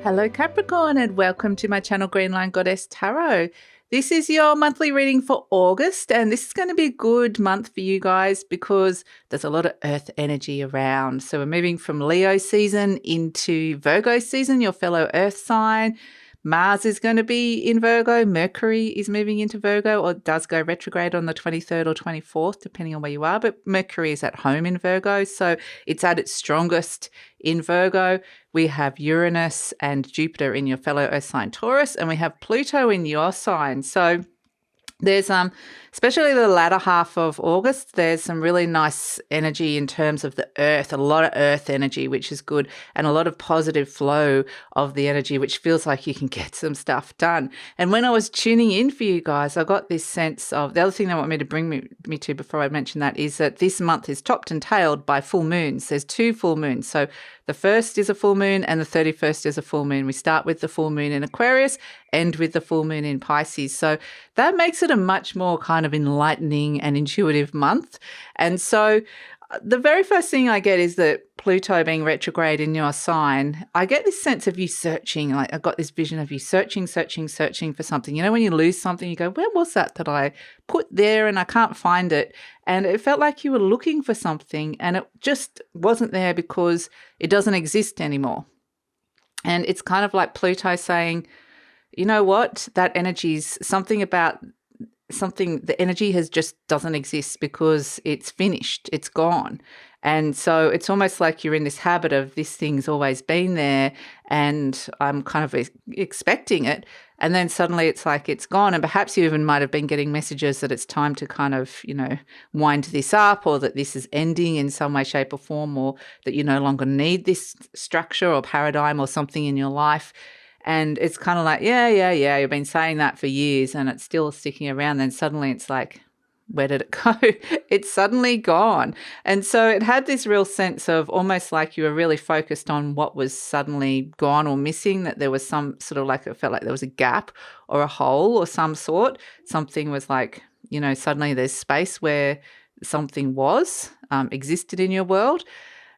Hello Capricorn and welcome to my channel Green Line Goddess Tarot. This is your monthly reading for August, and this is going to be a good month for you guys because there's a lot of earth energy around. So we're moving from Leo season into Virgo season, your fellow earth sign. Mars is going to be in Virgo. Mercury is moving into Virgo, or does go retrograde on the 23rd or 24th, depending on where you are. But Mercury is at home in Virgo, so it's at its strongest in Virgo. We have Uranus and Jupiter in your fellow earth sign Taurus, and we have Pluto in your sign. So there's especially the latter half of August, there's some really nice energy in terms of the earth, a lot of earth energy, which is good, and a lot of positive flow of the energy, which feels like you can get some stuff done. And when I was tuning in for you guys, I got this sense of, the other thing they want me to bring me to before I mention that is that this month is topped and tailed by full moons. There's 2 full moons. So the 1st is a full moon and the 31st is a full moon. We start with the full moon in Aquarius, end with the full moon in Pisces. So that makes it a much more kind of enlightening and intuitive month. And so the very first thing I get is that Pluto being retrograde in your sign, I get this sense of you searching. Like I got this vision of you searching for something. You know, when you lose something, you go, where was that I put there and I can't find it? And it felt like you were looking for something and it just wasn't there because it doesn't exist anymore. And it's kind of like Pluto saying, you know what, that energy is something about something, the energy just doesn't exist because it's finished, it's gone. And so it's almost like you're in this habit of this thing's always been there and I'm kind of expecting it. And then suddenly it's like it's gone. And perhaps you even might have been getting messages that it's time to kind of, you know, wind this up, or that this is ending in some way, shape or form, or that you no longer need this structure or paradigm or something in your life. And it's kind of like, yeah, you've been saying that for years and it's still sticking around. Then suddenly it's like, where did it go? It's suddenly gone. And so it had this real sense of almost like you were really focused on what was suddenly gone or missing, that there was some sort of like, it felt like there was a gap or a hole or some sort. Something was like, you know, suddenly there's space where something existed in your world.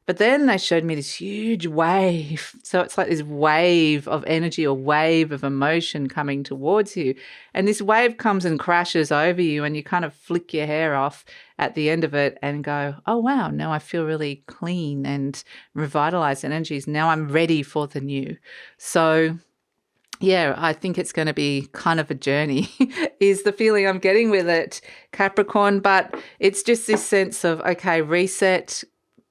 But then they showed me this huge wave. So it's like this wave of energy or wave of emotion coming towards you. And this wave comes and crashes over you and you kind of flick your hair off at the end of it and go, oh, wow, now I feel really clean and revitalized energies. Now I'm ready for the new. So yeah, I think it's going to be kind of a journey is the feeling I'm getting with it, Capricorn. But it's just this sense of, okay, reset,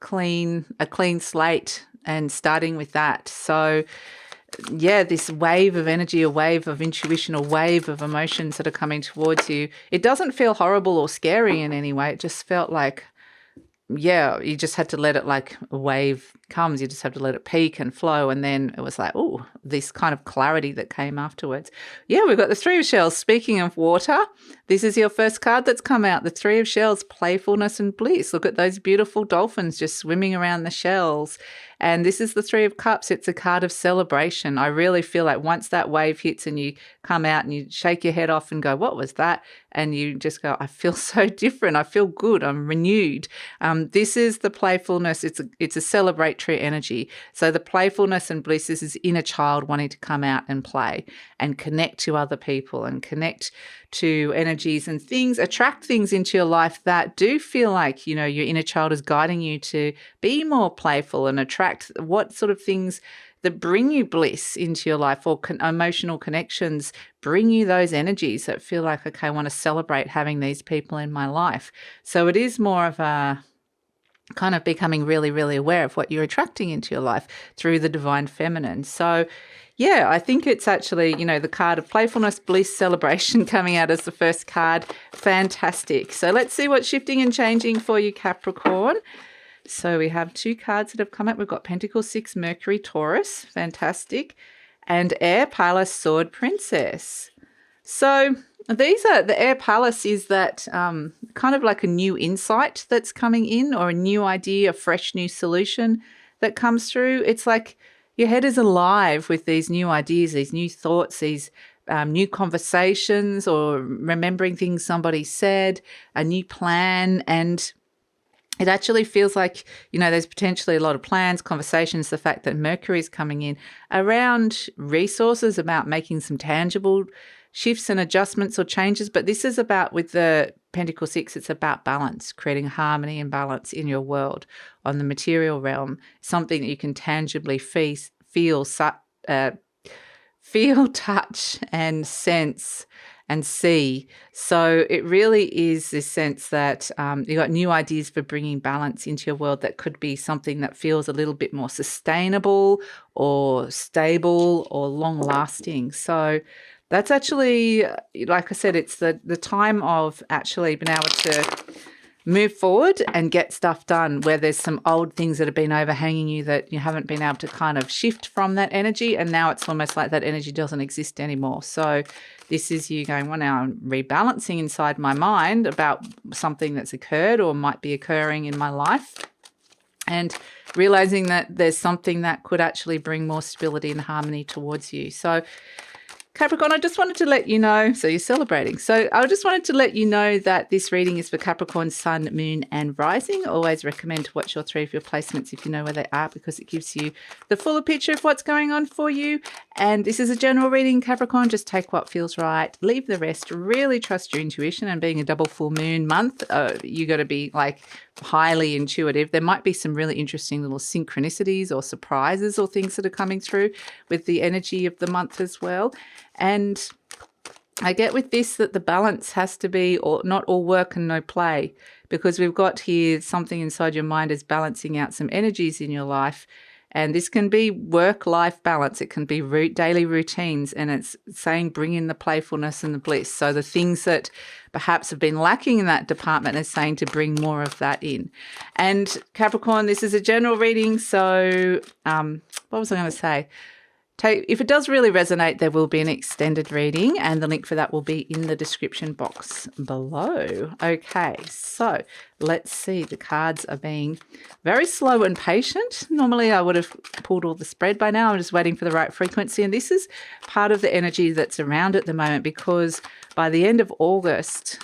a clean slate and starting with that. So yeah, this wave of energy, a wave of intuition, a wave of emotions that are coming towards you. It doesn't feel horrible or scary in any way. It just felt like, yeah, you just had to let it, like a wave comes, you just have to let it peak and flow. And then it was like, oh, this kind of clarity that came afterwards. Yeah, we've got the 3 of Shells. Speaking of water, this is your first card that's come out. The 3 of Shells, playfulness and bliss. Look at those beautiful dolphins just swimming around the shells. And this is the 3 of Cups. It's a card of celebration. I really feel like once that wave hits and you come out and you shake your head off and go, what was that? And you just go, I feel so different. I feel good. I'm renewed. This is the playfulness. It's a celebratory energy. So the playfulness and bliss, this is inner child wanting to come out and play and connect to other people and connect to energies and things, attract things into your life that do feel like, you know, your inner child is guiding you to be more playful and attract what sort of things that bring you bliss into your life, or emotional connections bring you those energies that feel like, okay, I want to celebrate having these people in my life. So it is more of a kind of becoming really, really aware of what you're attracting into your life through the divine feminine. So yeah, I think it's actually, you know, the card of playfulness, bliss, celebration coming out as the first card. Fantastic. So let's see what's shifting and changing for you, Capricorn. So we have 2 cards that have come up. We've got Pentacle 6, Mercury, Taurus. Fantastic. And Air Palace, Sword, Princess. So these are, the Air Palace is that kind of like a new insight that's coming in, or a new idea, a fresh new solution that comes through. It's like your head is alive with these new ideas, these new thoughts, these new conversations, or remembering things somebody said, a new plan. And it actually feels like, there's potentially a lot of plans, conversations, the fact that Mercury is coming in around resources, about making some tangible shifts and adjustments or changes. But this is about, with the Pentacle 6, it's about balance, creating harmony and balance in your world on the material realm, something that you can tangibly feel, touch and sense and see. So it really is this sense that you've got new ideas for bringing balance into your world that could be something that feels a little bit more sustainable or stable or long lasting. So that's actually, like I said, it's the time of actually being able to move forward and get stuff done, where there's some old things that have been overhanging you that you haven't been able to kind of shift from that energy. And now it's almost like that energy doesn't exist anymore. So this is you going, well, now I'm rebalancing inside my mind about something that's occurred or might be occurring in my life, and realizing that there's something that could actually bring more stability and harmony towards you. So Capricorn, I just wanted to let you know, so you're celebrating. So I just wanted to let you know that this reading is for Capricorn, Sun, Moon and Rising. Always recommend to watch your 3 of your placements if you know where they are, because it gives you the fuller picture of what's going on for you. And this is a general reading, Capricorn. Just take what feels right. Leave the rest. Really trust your intuition. And being a double full moon month, you got to be like highly intuitive. There might be some really interesting little synchronicities or surprises or things that are coming through with the energy of the month as well. And I get with this that the balance has to be not all work and no play, because we've got here something inside your mind is balancing out some energies in your life. And this can be work-life balance. It can be daily routines. And it's saying bring in the playfulness and the bliss. So the things that perhaps have been lacking in that department is saying to bring more of that in. And Capricorn, this is a general reading. So what was I going to say? If it does really resonate, there will be an extended reading, and the link for that will be in the description box below. Okay, so let's see. The cards are being very slow and patient. Normally I would have pulled all the spread by now. I'm just waiting for the right frequency, and this is part of the energy that's around at the moment, because by the end of August,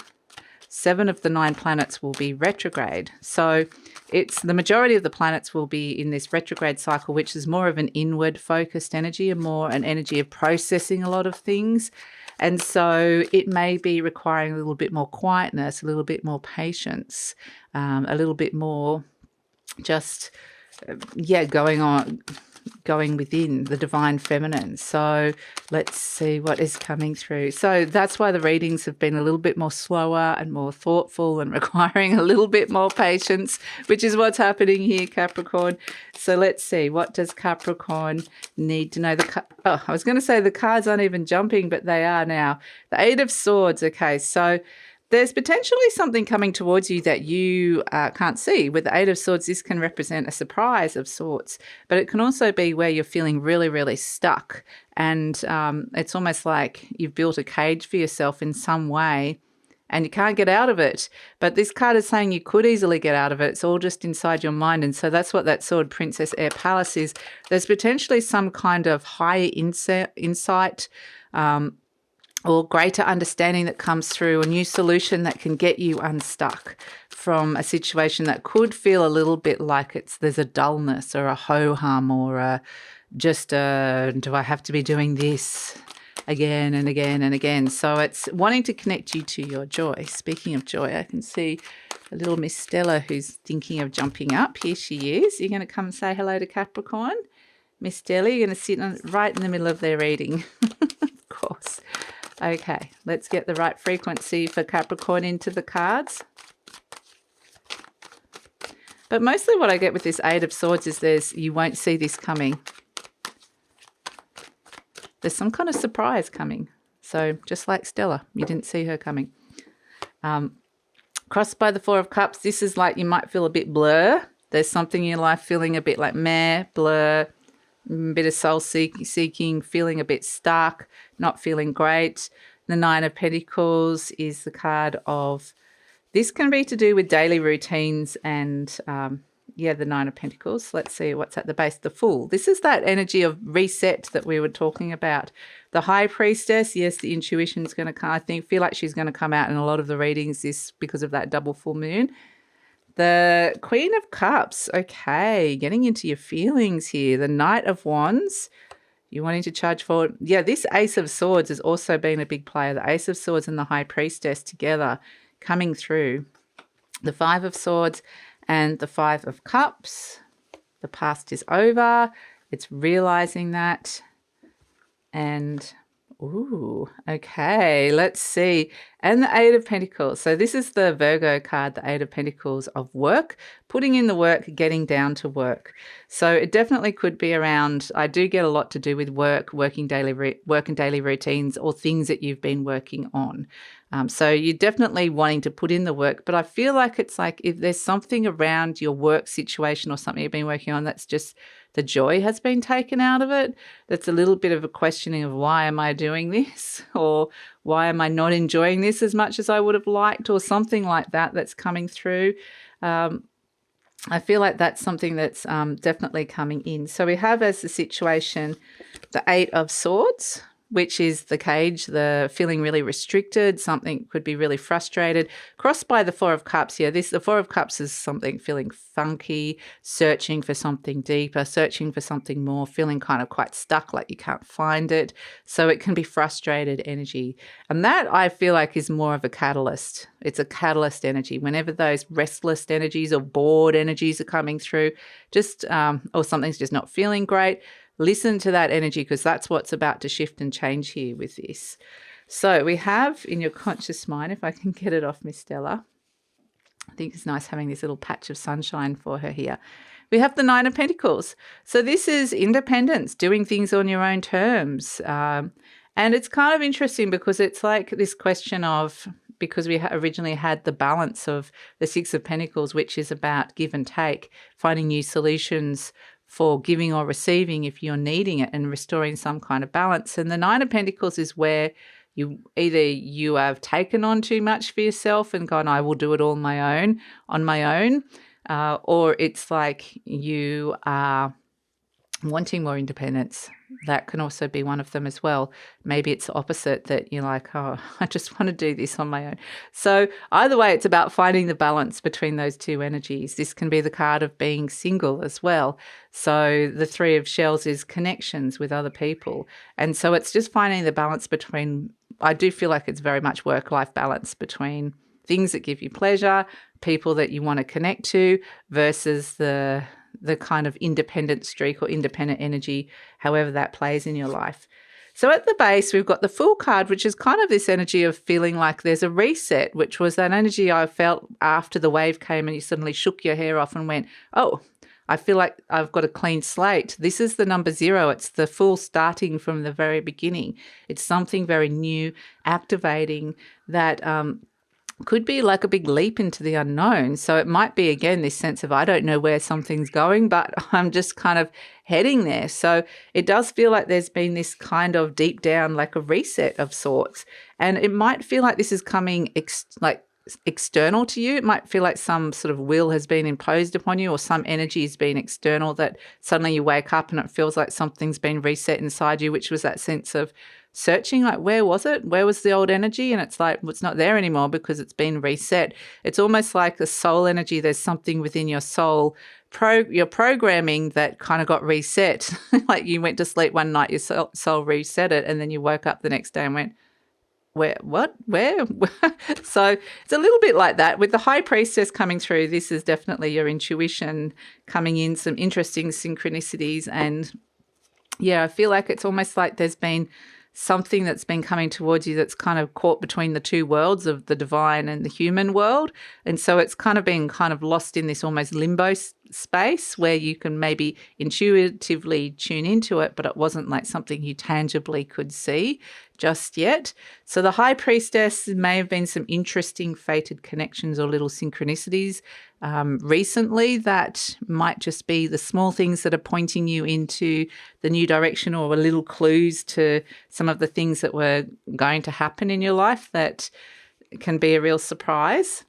7 of the 9 planets will be retrograde. So it's the majority of the planets will be in this retrograde cycle, which is more of an inward focused energy and more an energy of processing a lot of things. And so it may be requiring a little bit more quietness, a little bit more patience, a little bit more just, going within the divine feminine. So let's see what is coming through. So that's why the readings have been a little bit more slower and more thoughtful and requiring a little bit more patience, which is what's happening here, Capricorn. So let's see, what does Capricorn need to know? I was going to say the cards aren't even jumping, but they are now. The 8 of Swords. Okay, so there's potentially something coming towards you that you can't see. With the 8 of Swords, this can represent a surprise of sorts, but it can also be where you're feeling really, really stuck. And it's almost like you've built a cage for yourself in some way and you can't get out of it. But this card is saying you could easily get out of it. It's all just inside your mind. And so that's what that Sword, Princess, Air, Palace is. There's potentially some kind of higher insight, or greater understanding that comes through, a new solution that can get you unstuck from a situation that could feel a little bit like there's a dullness or a ho-hum or do I have to be doing this again and again and again? So it's wanting to connect you to your joy. Speaking of joy, I can see a little Miss Stella who's thinking of jumping up. Here she is. You're going to come and say hello to Capricorn. Miss Stella, you're going to sit right in the middle of their reading. Of course. Okay, let's get the right frequency for Capricorn into the cards. But mostly what I get with this 8 of Swords is you won't see this coming. There's some kind of surprise coming. So just like Stella, you didn't see her coming. Crossed by the 4 of Cups, this is like you might feel a bit blur. There's something in your life feeling a bit like meh, blur, a bit of soul seeking, feeling a bit stuck, not feeling great. The 9 of Pentacles is the card of, this can be to do with daily routines and, the 9 of Pentacles. Let's see what's at the base. The Fool. This is that energy of reset that we were talking about. The High Priestess, yes, the intuition's going to come. I feel like she's going to come out in a lot of the readings because of that double full moon. The Queen of Cups. Okay, getting into your feelings here. The Knight of Wands. You wanting to charge forward. Yeah, this Ace of Swords has also been a big player. The Ace of Swords and the High Priestess together coming through. The Five of Swords and the Five of Cups. The past is over. It's realizing that. And, ooh, okay, let's see. And the Eight of Pentacles. So this is the Virgo card, the Eight of Pentacles of work, putting in the work, getting down to work. So it definitely could be around, I do get a lot to do with work, work and daily routines or things that you've been working on. So you're definitely wanting to put in the work, but I feel like it's like if there's something around your work situation or something you've been working on that's just the joy has been taken out of it, that's a little bit of a questioning of why am I doing this, or why am I not enjoying this as much as I would have liked, or something like that that's coming through. I feel like that's something that's definitely coming in. So we have as the situation the Eight of Swords, which is the cage, the feeling really restricted, something could be really frustrated, crossed by the Four of Cups. Yeah, the Four of Cups is something feeling funky, searching for something deeper, searching for something more, feeling kind of quite stuck, like you can't find it. So it can be frustrated energy. And that I feel like is more of a catalyst. It's a catalyst energy. Whenever those restless energies or bored energies are coming through, just or something's just not feeling great, listen to that energy, because that's what's about to shift and change here with this. So we have in your conscious mind, if I can get it off Miss Stella, I think it's nice having this little patch of sunshine for her here. We have the Nine of Pentacles. So this is independence, doing things on your own terms. And it's kind of interesting because it's like this question of, because we originally had the balance of the Six of Pentacles, which is about give and take, finding new solutions for giving or receiving if you're needing it, and restoring some kind of balance. And the Nine of Pentacles is where you have taken on too much for yourself and gone, I will do it all on my own, or it's like you are wanting more independence. That can also be one of them as well. Maybe it's the opposite, that you're like, oh, I just want to do this on my own. So either way, it's about finding the balance between those two energies. This can be the card of being single as well. So the Three of Shells is connections with other people. And so it's just finding the balance between, I do feel like it's very much work-life balance between things that give you pleasure, people that you want to connect to, versus the kind of independent streak or independent energy, however that plays in your life. So at the base, we've got the Fool card, which is kind of this energy of feeling like there's a reset, which was that energy I felt after the wave came and you suddenly shook your hair off and went, oh, I feel like I've got a clean slate. This is the number 0. It's the Fool starting from the very beginning. It's something very new, activating that could be like a big leap into the unknown. So it might be, again, this sense of I don't know where something's going, but I'm just kind of heading there. So it does feel like there's been this kind of deep down, like a reset of sorts. And it might feel like this is coming external to you. It might feel like some sort of will has been imposed upon you, or some energy has been external, that suddenly you wake up and it feels like something's been reset inside you, which was that sense of searching, like, where was it? Where was the old energy? And it's like, well, it's not there anymore because it's been reset. It's almost like the soul energy. There's something within your soul, your programming that kind of got reset. Like you went to sleep one night, your soul reset it, and then you woke up the next day and went, where? So it's a little bit like that. With the High Priestess coming through, this is definitely your intuition coming in, some interesting synchronicities. And yeah, I feel like it's almost like there's been something that's been coming towards you that's kind of caught between the two worlds of the divine and the human world. And so it's kind of been kind of lost in this almost limbo space where you can maybe intuitively tune into it, but it wasn't like something you tangibly could see just yet. So the High Priestess may have been some interesting fated connections or little synchronicities recently that might just be the small things that are pointing you into the new direction, or little clues to some of the things that were going to happen in your life that can be a real surprise.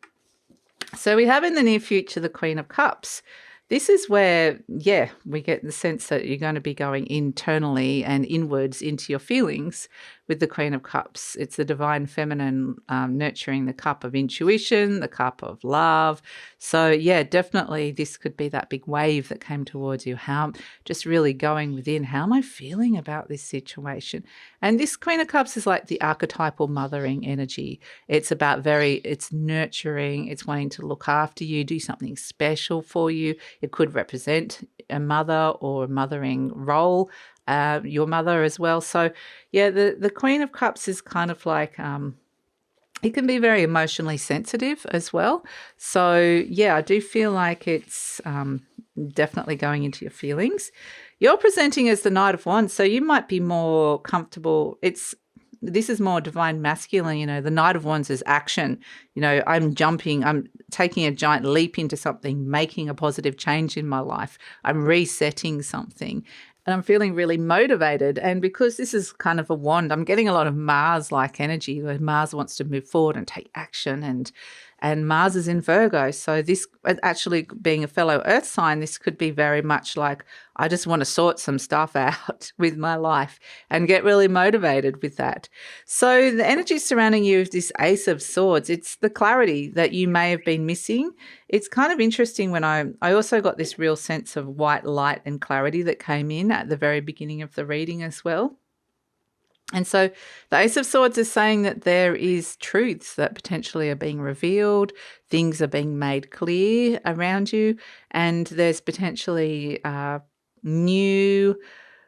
So we have in the near future the Queen of Cups. This is where, we get the sense that you're going to be going internally and inwards into your feelings with the Queen of Cups. It's the divine feminine nurturing the cup of intuition, the cup of love. So, yeah, definitely this could be that big wave that came towards you. How just really going within, how am I feeling about this situation? And this Queen of Cups is like the archetypal mothering energy. It's about it's nurturing, it's wanting to look after you, do something special for you. It could represent a mother or a mothering role, your mother as well. So, yeah, the Queen of Cups is kind of like it can be very emotionally sensitive as well. So, yeah, I do feel like it's definitely going into your feelings. You're presenting as the Knight of Wands, so you might be more comfortable. This is more divine masculine, the Knight of Wands is action. I'm jumping, I'm taking a giant leap into something, making a positive change in my life. I'm resetting something. And I'm feeling really motivated. And because this is kind of a wand, I'm getting a lot of Mars-like energy where Mars wants to move forward and take action. And Mars is in Virgo. So this, actually being a fellow Earth sign, this could be very much like, I just want to sort some stuff out with my life and get really motivated with that. So the energy surrounding you is this Ace of Swords. It's the clarity that you may have been missing. It's kind of interesting when I also got this real sense of white light and clarity that came in at the very beginning of the reading as well. And so the Ace of Swords is saying that there is truths that potentially are being revealed, things are being made clear around you, and there's potentially new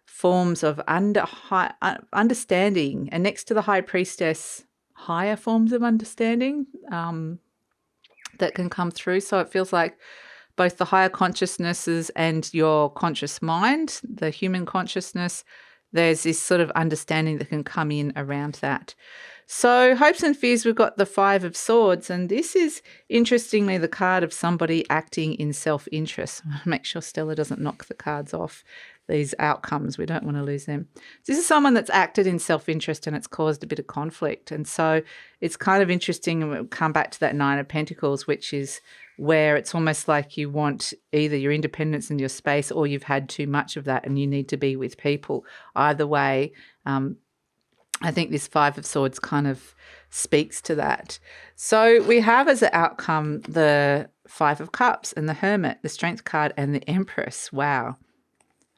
forms of understanding. And next to the High Priestess, higher forms of understanding that can come through. So it feels like both the higher consciousnesses and your conscious mind, the human consciousness, there's this sort of understanding that can come in around that. So hopes and fears, we've got the Five of Swords, and this is interestingly the card of somebody acting in self-interest. Make sure Stella doesn't knock the cards off, these outcomes. We don't want to lose them. This is someone that's acted in self-interest and it's caused a bit of conflict. And so it's kind of interesting, and we'll come back to that Nine of Pentacles, which is where it's almost like you want either your independence and your space, or you've had too much of that and you need to be with people. Either way, I think this Five of Swords kind of speaks to that. So we have as an outcome the Five of Cups and the Hermit, the Strength card, and the Empress. Wow.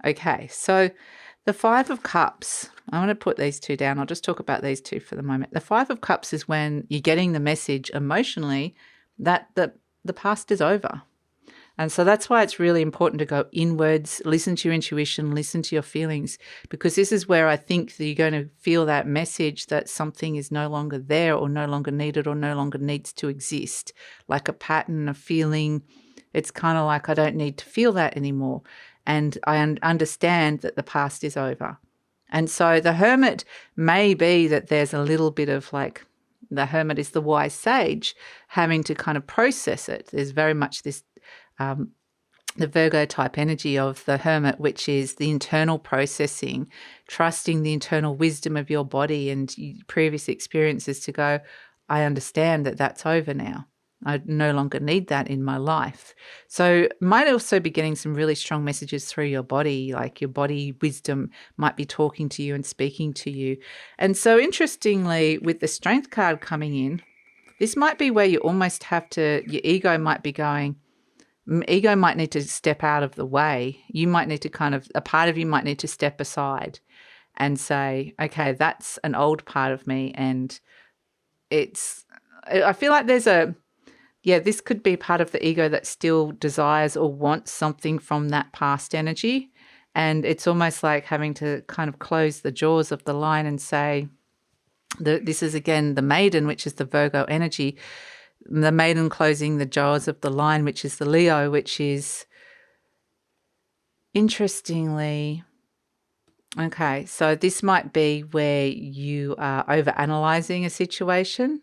Okay, so the Five of Cups, I want to put these two down. I'll just talk about these two for the moment. The Five of Cups is when you're getting the message emotionally that the past is over. And so that's why it's really important to go inwards, listen to your intuition, listen to your feelings, because this is where I think that you're going to feel that message that something is no longer there or no longer needed or no longer needs to exist, like a pattern, a feeling. It's kind of like, I don't need to feel that anymore. And I understand that the past is over. And so the Hermit may be that there's a little bit of like, the Hermit is the wise sage having to kind of process it. There's very much this the Virgo type energy of the Hermit, which is the internal processing, trusting the internal wisdom of your body and previous experiences to go, I understand that that's over now. I no longer need that in my life. So might also be getting some really strong messages through your body, like your body wisdom might be talking to you and speaking to you. And so interestingly, with the Strength card coming in, this might be where you almost have to, your ego might be going, ego might need to step out of the way. You might need to a part of you might need to step aside and say, okay, that's an old part of me. And I feel like this could be part of the ego that still desires or wants something from that past energy. And it's almost like having to kind of close the jaws of the line and say, this is again the Maiden, which is the Virgo energy, the Maiden closing the jaws of the line, which is the Leo, which is interestingly, okay, so this might be where you are overanalyzing a situation.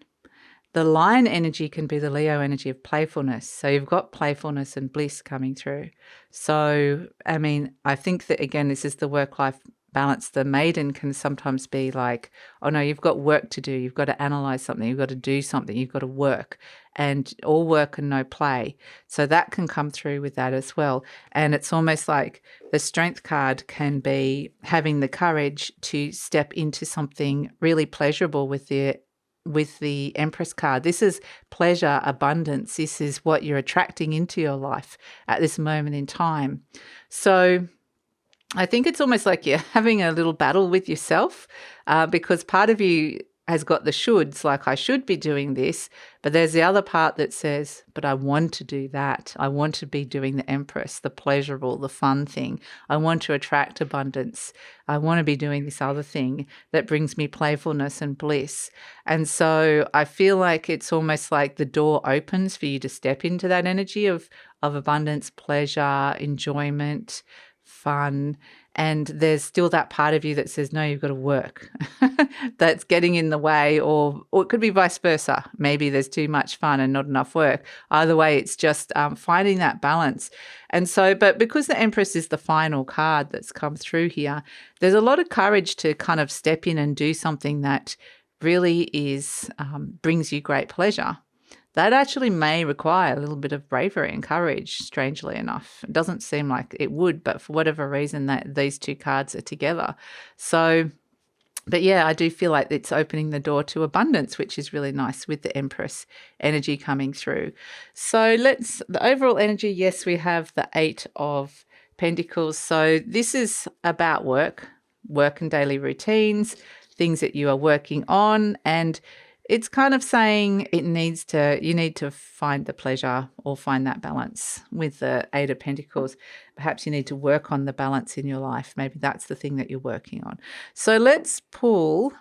The Lion energy can be the Leo energy of playfulness. So you've got playfulness and bliss coming through. So, I mean, I think that, again, this is the work-life balance. The maiden can sometimes be like, oh no, you've got work to do. You've got to analyze something. You've got to do something. You've got to work, and all work and no play. So that can come through with that as well. And it's almost like the strength card can be having the courage to step into something really pleasurable with the Empress card. This is pleasure, abundance. This is what you're attracting into your life at this moment in time. So I think it's almost like you're having a little battle with yourself, because part of you has got the shoulds, like I should be doing this, but there's the other part that says, but I want to do that. I want to be doing the Empress, the pleasurable, the fun thing. I want to attract abundance. I want to be doing this other thing that brings me playfulness and bliss. And so I feel like it's almost like the door opens for you to step into that energy of abundance, pleasure, enjoyment, fun. And there's still that part of you that says, no, you've got to work. That's getting in the way, or it could be vice versa. Maybe there's too much fun and not enough work. Either way, it's just finding that balance. And so, but because the Empress is the final card that's come through here, there's a lot of courage to kind of step in and do something that really is brings you great pleasure. That actually may require a little bit of bravery and courage, strangely enough. It doesn't seem like it would, but for whatever reason, that these two cards are together. So, but yeah, I do feel like it's opening the door to abundance, which is really nice with the Empress energy coming through. So the overall energy, yes, we have the 8 of Pentacles. So this is about work and daily routines, things that you are working on, and it's kind of saying you need to find the pleasure or find that balance with the 8 of Pentacles. Perhaps you need to work on the balance in your life. Maybe that's the thing that you're working on. So let's pull.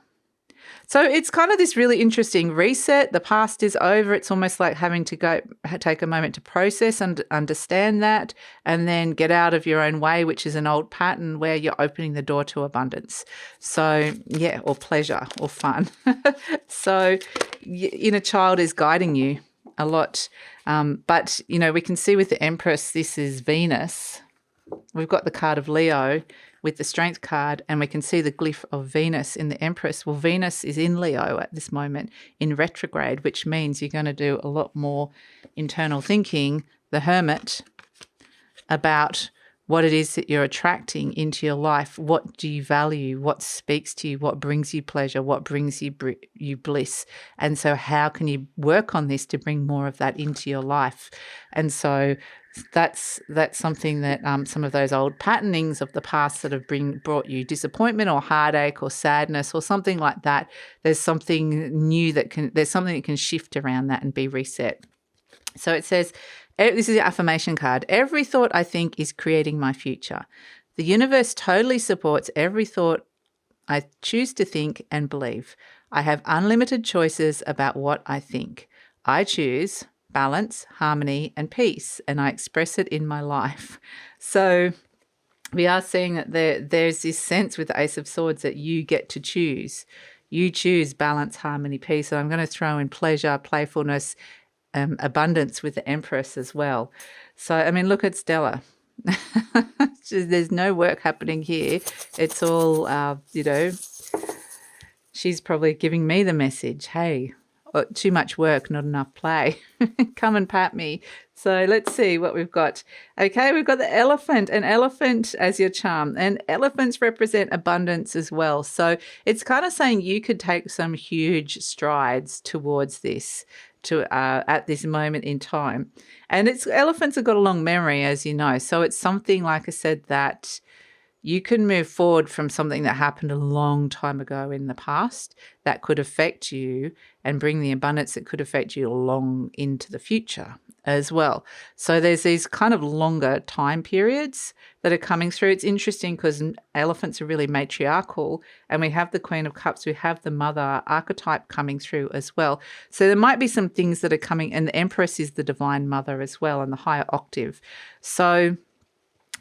So it's kind of this really interesting reset. The past is over. It's almost like having to take a moment to process and understand that, and then get out of your own way, which is an old pattern where you're opening the door to abundance. So yeah, or pleasure or fun. So inner child is guiding you a lot. But, we can see with the Empress, this is Venus. We've got the card of Leo with the Strength card, and we can see the glyph of Venus in the Empress. Well, Venus is in Leo at this moment in retrograde, which means you're going to do a lot more internal thinking, the Hermit, about what it is that you're attracting into your life. What do you value? What speaks to you? What brings you pleasure? What brings you bliss? And so how can you work on this to bring more of that into your life? And so that's something that some of those old patternings of the past that have brought you disappointment or heartache or sadness or something like that, there's something new there's something that can shift around that and be reset. So it says, this is the affirmation card. Every thought I think is creating my future. The universe totally supports every thought I choose to think and believe. I have unlimited choices about what I think. I choose balance, harmony, and peace, and I express it in my life. So we are seeing that there's this sense with the Ace of Swords that you get to choose. You choose balance, harmony, peace. And I'm going to throw in pleasure, playfulness, abundance with the Empress as well. So, I mean, look at Stella. There's no work happening here. It's all, she's probably giving me the message, hey, too much work, not enough play. Come and pat me. So let's see what we've got. Okay, we've got the elephant, an elephant as your charm. And elephants represent abundance as well. So it's kind of saying you could take some huge strides towards this at this moment in time. And elephants have got a long memory, as you know. So it's something, like I said, that you can move forward from something that happened a long time ago in the past that could affect you and bring the abundance that could affect you long into the future as well. So there's these kind of longer time periods that are coming through. It's interesting because elephants are really matriarchal, and we have the Queen of Cups, we have the mother archetype coming through as well. So there might be some things that are coming, and the Empress is the divine mother as well, and the higher octave. So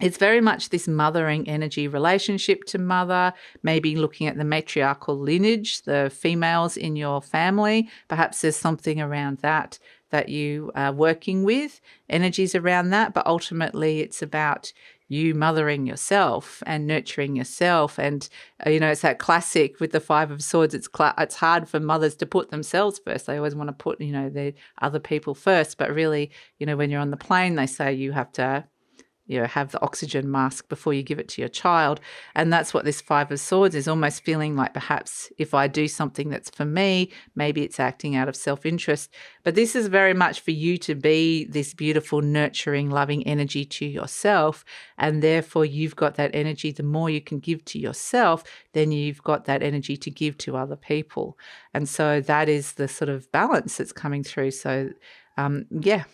it's very much this mothering energy, relationship to mother, maybe looking at the matriarchal lineage, the females in your family. Perhaps there's something around that you are working with, energies around that. But ultimately, it's about you mothering yourself and nurturing yourself. And, it's that classic with the Five of Swords. It's hard for mothers to put themselves first. They always want to put, the other people first. But really, when you're on the plane, they say you have to have the oxygen mask before you give it to your child. And that's what this Five of Swords is, almost feeling like perhaps if I do something that's for me, maybe it's acting out of self-interest. But this is very much for you to be this beautiful, nurturing, loving energy to yourself. And therefore, you've got that energy. The more you can give to yourself, then you've got that energy to give to other people. And so that is the sort of balance that's coming through. So, yeah.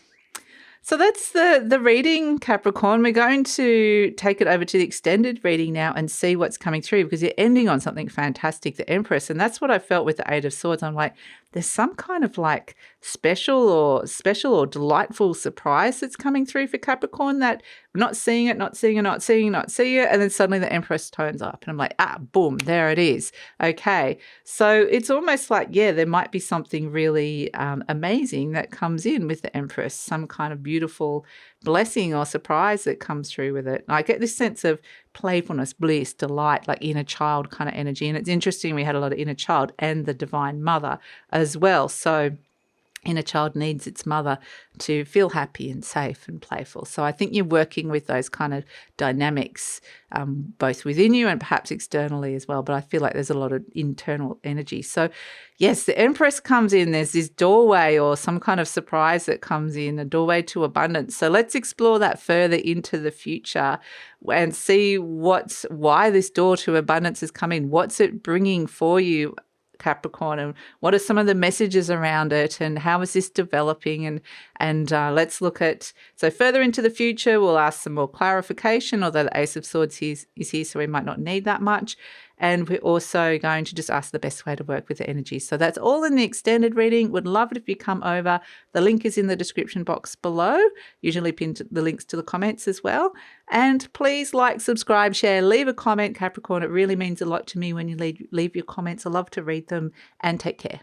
So that's the reading, Capricorn. We're going to take it over to the extended reading now and see what's coming through, because you're ending on something fantastic, the Empress. And that's what I felt with the Eight of Swords. I'm like, there's some kind of like special or delightful surprise that's coming through for Capricorn, that I'm not seeing it. And then suddenly the Empress turns up and I'm like, boom, there it is. Okay. So it's almost like, there might be something really amazing that comes in with the Empress, some kind of beautiful blessing or surprise that comes through with it. I get this sense of playfulness, bliss, delight, like inner child kind of energy. And it's interesting, we had a lot of inner child and the Divine Mother as well. So inner child needs its mother to feel happy and safe and playful. So I think you're working with those kind of dynamics, both within you and perhaps externally as well. But I feel like there's a lot of internal energy. So yes, the Empress comes in. There's this doorway or some kind of surprise that comes in, a doorway to abundance. So let's explore that further into the future and see why this door to abundance is coming. What's it bringing for you, Capricorn, and what are some of the messages around it, and how is this developing? And let's look at, so further into the future, we'll ask some more clarification, although the Ace of Swords is here, so we might not need that much. And we're also going to just ask the best way to work with the energy. So that's all in the extended reading. Would love it if you come over. The link is in the description box below. Usually pinned the links to the comments as well. And please like, subscribe, share, leave a comment, Capricorn. It really means a lot to me when you leave your comments. I love to read them, and take care.